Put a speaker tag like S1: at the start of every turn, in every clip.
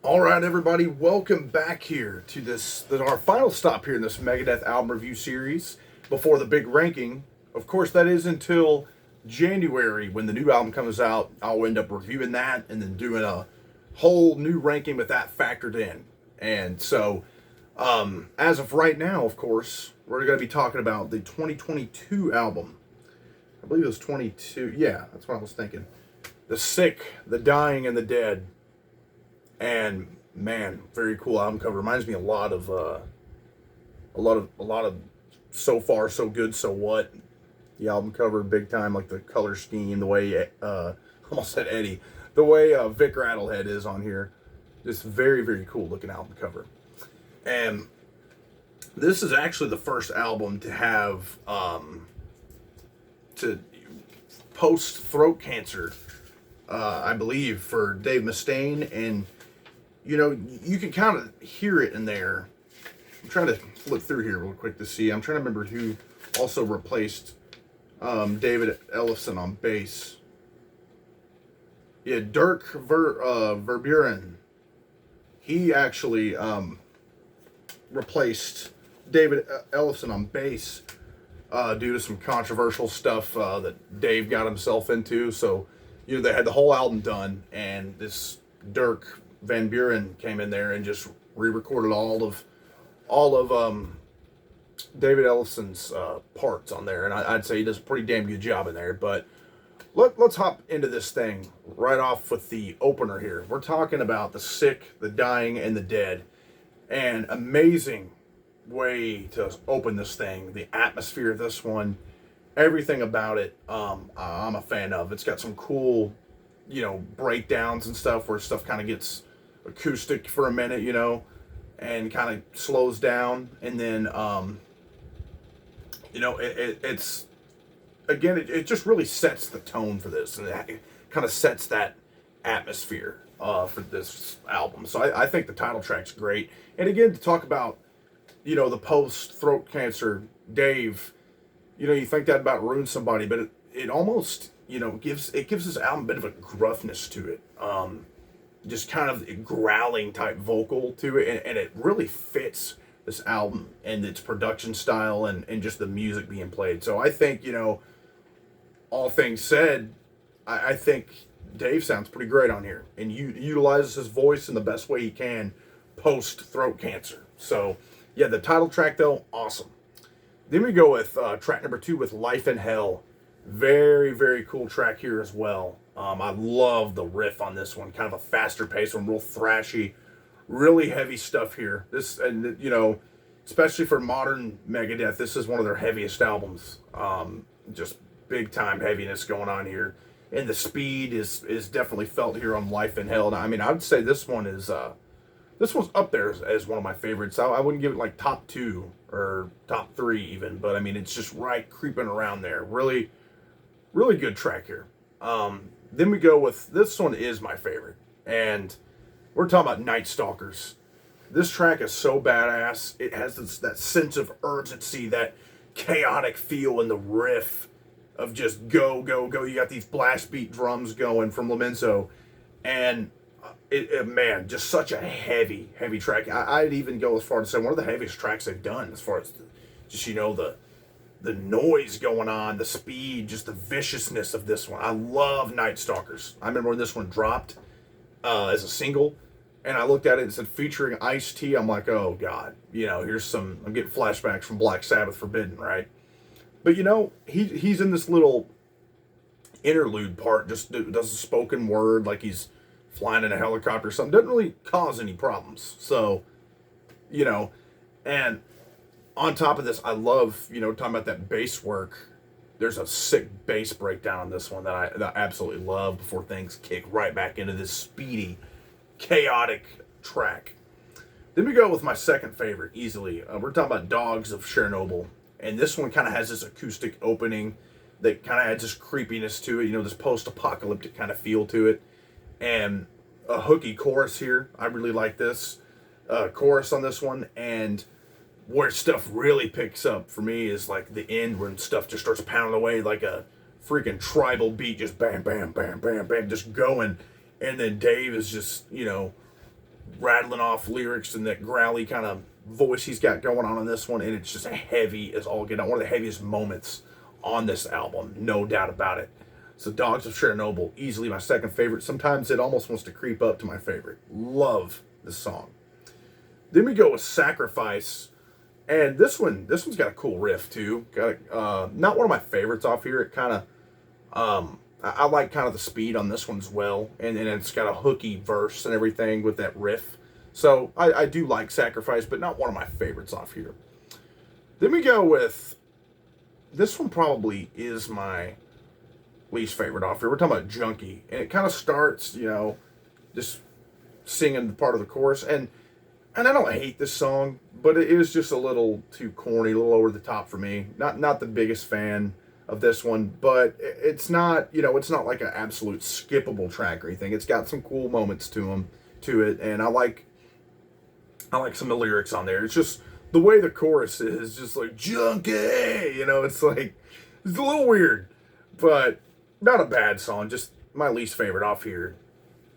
S1: All right, everybody, welcome back here to our final stop here in this Megadeth album review series before the big ranking. Of course, that is until January when the new album comes out. I'll end up reviewing that and then doing a whole new ranking with that factored in. And so, as of right now, of course, we're going to be talking about the 2022 album. I believe it was 22. Yeah, that's what I was thinking. The Sick, the Dying, and the Dead. And man, very cool album cover. Reminds me a lot of So Far So Good So What. The album cover, big time, like the color scheme, the way almost said Eddie, the way Vic Rattlehead is on here. Just very, very cool looking album cover. And this is actually the first album to have to post throat cancer, I believe, for Dave Mustaine. And you know, you can kind of hear it in there. I'm trying to flip through here real quick to see. I'm trying to remember who also replaced David Ellefson on bass. Yeah, Dirk Verburen. He actually replaced David Ellefson on bass due to some controversial stuff that Dave got himself into. So, you know, they had the whole album done, and this Dirk Van Buren came in there and just re-recorded all of David Ellefson's parts on there, and I'd say he does a pretty damn good job in there. But let's hop into this thing right off with the opener here. We're talking about the Sick, the Dying, and the Dead, and amazing way to open this thing. The atmosphere of this one, everything about it, I'm a fan of. It's got some cool, you know, breakdowns and stuff where stuff kind of gets acoustic for a minute, you know, and kind of slows down, and then you know, it's again, it just really sets the tone for this, and it kind of sets that atmosphere for this album. So I think the title track's great. And again, to talk about, you know, the post throat cancer Dave, you know, you think that about ruin somebody, but it almost, you know, gives this album a bit of a gruffness to it. Just kind of a growling type vocal to it, and it really fits this album and its production style and just the music being played. So I think, you know, all things said, I think Dave sounds pretty great on here, and utilizes his voice in the best way he can post throat cancer. So yeah, the title track though, awesome. Then we go with track number 2 with Life in Hell. Very, very cool track here as well. I love the riff on this one. Kind of a faster pace one, real thrashy, really heavy stuff here. This, and you know, especially for modern Megadeth, this is one of their heaviest albums. Just big time heaviness going on here, and the speed is definitely felt here on Life in Hell. Now, I mean, I would say this one's up there as one of my favorites. I wouldn't give it like top 2 or top 3 even, but I mean, it's just right creeping around there. Really, really good track here. Then we go with, this one is my favorite, and we're talking about Night Stalkers. This track is so badass. It has that sense of urgency, that chaotic feel in the riff of just go, go, go. You got these blast beat drums going from Lomenzo, and man, just such a heavy, heavy track. I'd even go as far to say one of the heaviest tracks they've done, as far as just, you know, the noise going on, the speed, just the viciousness of this one. I love Night Stalkers. I remember when this one dropped as a single, and I looked at it and said featuring Ice-T. I'm like, oh god, you know, I'm getting flashbacks from Black Sabbath Forbidden, right? But you know, he's in this little interlude part, just does a spoken word like he's flying in a helicopter or something. Doesn't really cause any problems. So, you know, and on top of this, I love, you know, talking about that bass work. There's a sick bass breakdown on this one that I absolutely love before things kick right back into this speedy, chaotic track. Then we go with my second favorite, easily. We're talking about Dogs of Chernobyl. And this one kind of has this acoustic opening that kind of adds this creepiness to it, you know, this post-apocalyptic kind of feel to it. And a hooky chorus here. I really like this chorus on this one. And where stuff really picks up for me is like the end, when stuff just starts pounding away like a freaking tribal beat, just bam, bam, bam, bam, bam, just going. And then Dave is just, you know, rattling off lyrics and that growly kind of voice he's got going on this one, and it's just heavy as all get out. One of the heaviest moments on this album, no doubt about it. So Dogs of Chernobyl, easily my second favorite. Sometimes it almost wants to creep up to my favorite. Love this song. Then we go with Sacrifice, and this one's got a cool riff too. Got not one of my favorites off here. It kind of I like kind of the speed on this one as well, and it's got a hooky verse and everything with that riff. So I do like Sacrifice, but not one of my favorites off here. Then we go with, this one probably is my least favorite off here. We're talking about Junkie, and it kind of starts, just singing the part of the chorus, and I don't hate this song, but it is just a little too corny, a little over the top for me. Not the biggest fan of this one, but it's not, it's not like an absolute skippable track or anything. It's got some cool moments to it, and I like some of the lyrics on there. It's just the way the chorus is just like junkie, it's like, it's a little weird, but not a bad song, just my least favorite off here.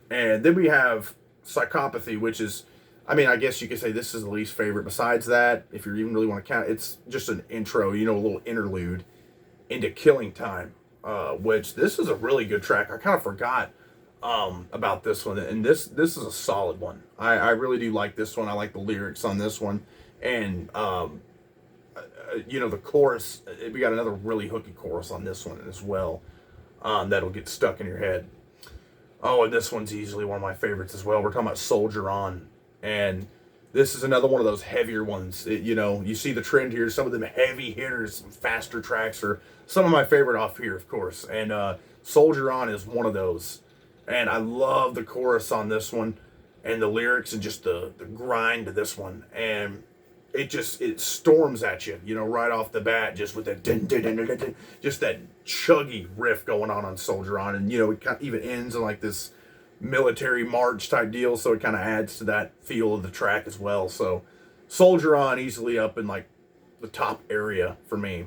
S1: And then we have Psychopathy, which is, I guess you could say this is the least favorite. Besides that, if you even really want to count, it's just an intro, a little interlude into Killing Time, which this is a really good track. I kind of forgot about this one, and this is a solid one. I really do like this one. I like the lyrics on this one, and the chorus. We got another really hooky chorus on this one as well. That'll get stuck in your head. Oh, and this one's easily one of my favorites as well. We're talking about Soldier On, and this is another one of those heavier ones. You see the trend here. Some of them heavy hitters, some faster tracks are some of my favorite off here, of course. And Soldier On is one of those. And I love the chorus on this one, and the lyrics, and just the grind to this one. And it storms at you, right off the bat, just with that dun, dun, dun, dun, dun, just that chuggy riff going on Soldier On. And, it kind of even ends in like this military march type deal, so it kind of adds to that feel of the track as well. So Soldier On easily up in like the top area for me.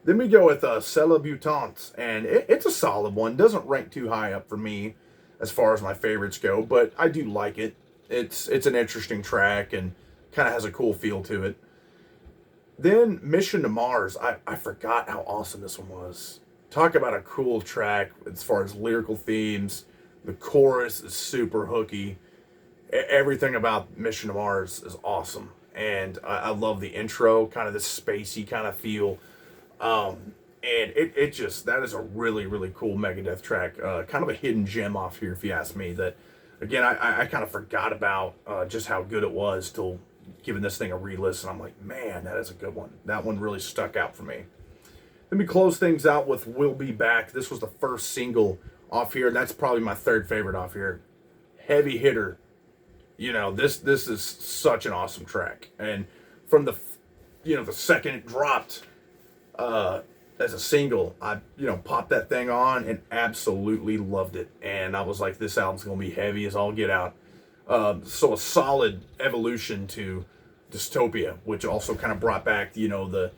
S1: Then we go with C'est la Butante, and it's a solid one. Doesn't rank too high up for me as far as my favorites go, but I do like it. It's an interesting track and kind of has a cool feel to it. Then Mission to Mars, I forgot how awesome this one was. Talk about a cool track as far as lyrical themes. The chorus is super hooky. Everything about Mission to Mars is awesome. And I love the intro, kind of this spacey kind of feel. And it just, that is a really, really cool Megadeth track. Kind of a hidden gem off here, if you ask me. That, again, I kind of forgot about just how good it was till giving this thing a re-listen. I'm like, man, that is a good one. That one really stuck out for me. Let me close things out with We'll Be Back. This was the first single off here. That's probably my third favorite off here. Heavy hitter. This is such an awesome track. And from the second it dropped as a single, I popped that thing on and absolutely loved it. And I was like, this album's gonna be heavy as all get out. So a solid evolution to Dystopia, which also kind of brought back the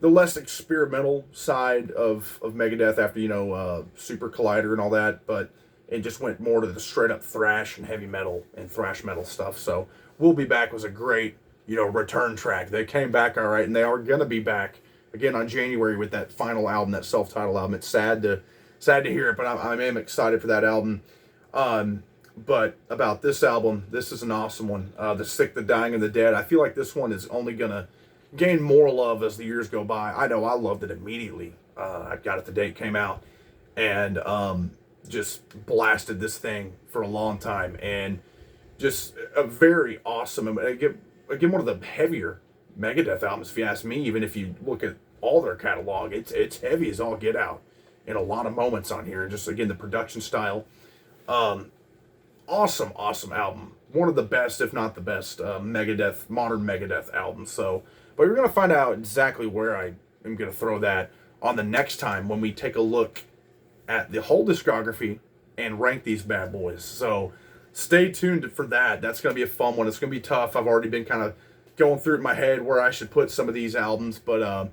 S1: less experimental side of Megadeth after Super Collider and all that, but it just went more to the straight up thrash and heavy metal and thrash metal stuff. So We'll Be Back was a great return track. They came back all right, and they are gonna be back again on January with that final album, that self-titled album. It's sad to hear it, but I am excited for that album. But about this album, this is an awesome one. The Sick, the Dying, and the Dead. I feel like this one is only gonna gain more love as the years go by. I know I loved it immediately. I got it the day it came out, and just blasted this thing for a long time, and just a very awesome. Again, one of the heavier Megadeth albums, if you ask me. Even if you look at all their catalog, it's heavy as all get out, in a lot of moments on here. And just again, the production style. Awesome album. One of the best, if not the best, modern Megadeth albums. So, but we're going to find out exactly where I am going to throw that on the next time when we take a look at the whole discography and rank these bad boys. So stay tuned for that. That's going to be a fun one. It's going to be tough. I've already been kind of going through it in my head where I should put some of these albums, but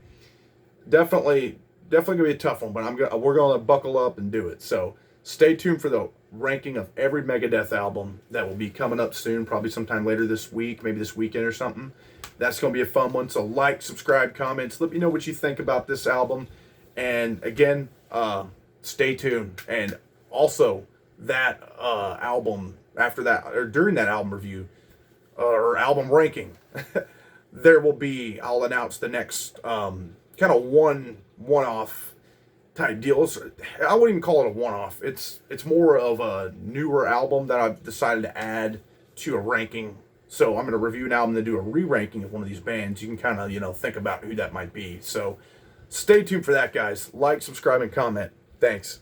S1: definitely going to be a tough one. But we're going to buckle up and do it. So Stay tuned for the ranking of every Megadeth album that will be coming up soon, probably sometime later this week, maybe this weekend or something. That's going to be a fun one. So like, subscribe, comments. Let me know what you think about this album. And again, stay tuned. And also, that album, after that, or during that album review, or album ranking, there will be, I'll announce the next kind of one-off type deals. I wouldn't even call it a one-off. It's more of a newer album that I've decided to add to a ranking. So I'm going to review an album and do a re-ranking of one of these bands. You can kind of, think about who that might be. So stay tuned for that, guys. Like, subscribe, and comment. Thanks.